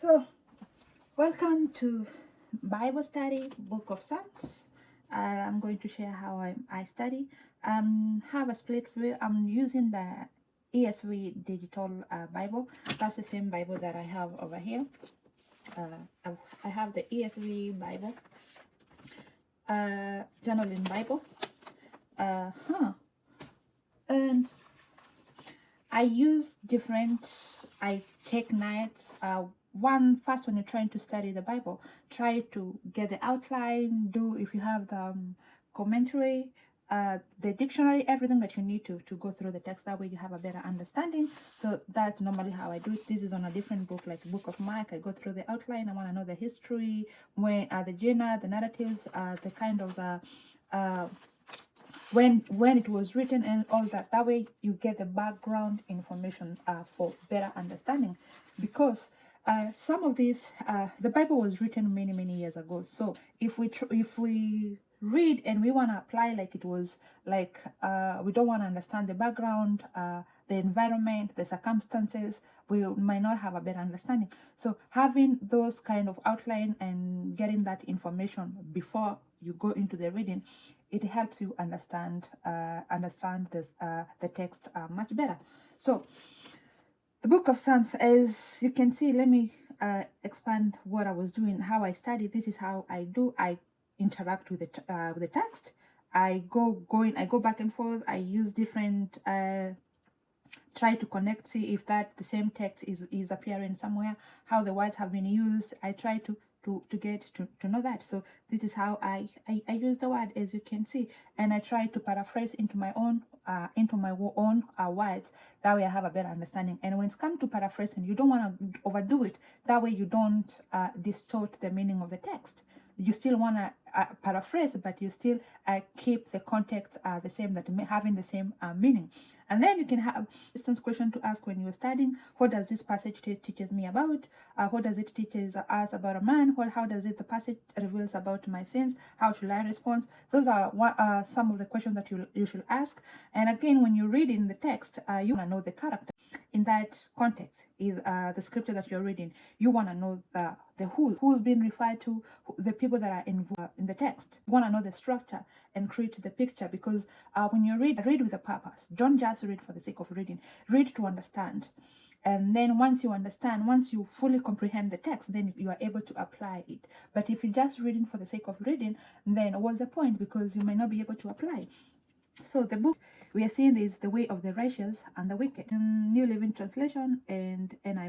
So, welcome to Bible study, Book of Psalms. I'm going to share how I study. Have a split view. I'm using the ESV Digital Bible. That's the same Bible that I have over here. I have the ESV Bible, journaling Bible. And I use different, I take nights. First, when you're trying to study the Bible, try to get the outline, if you have the commentary, the dictionary, everything that you need to go through the text. That way you have a better understanding. So that's normally how I do it. This is on a different book, like the Book of Mark. I go through the outline. I want to know the history, when the genre, the narratives, the kind of when it was written and all that. That way you get the background information for better understanding, because some of these the Bible was written many years ago. So if we read and we want to apply like it was, like we don't want to understand the background, the environment, the circumstances, we might not have a better understanding. So having those kind of outline and getting that information before you go into the reading, it helps you understand this the text much better. So the Book of Psalms, as you can see, let me expand what I was doing, how I study. This is how I do. I interact with the text. I go back and forth. I use different try to connect, see if that the same text is appearing somewhere, how the words have been used. I try to get to know that. So this is how I use the word, as you can see, and I try to paraphrase into my own words. That way I have a better understanding. And when it's come to paraphrasing, you don't want to overdo it. That way you don't distort the meaning of the text. You still want to paraphrase, but you still keep the context the same, that having the same meaning. And then you can have distance question to ask when you're studying. What does this passage teaches me about? What does it teaches us about a man? How does it the passage reveals about my sins? How should I respond? Those are some of the questions that you should ask. And again, when you read in the text, you want to know the character in that context. If the scripture that you're reading, you want to know the who's being referred to, the people that are involved in the text. You want to know the structure and create the picture, because when you read with a purpose. Don't just read for the sake of reading. Read to understand. And then once you understand, once you fully comprehend the text, then you are able to apply it. But if you're just reading for the sake of reading, then what's the point? Because you may not be able to apply. So the book we are seeing is The Way of the Righteous and the Wicked, New Living Translation and NIV.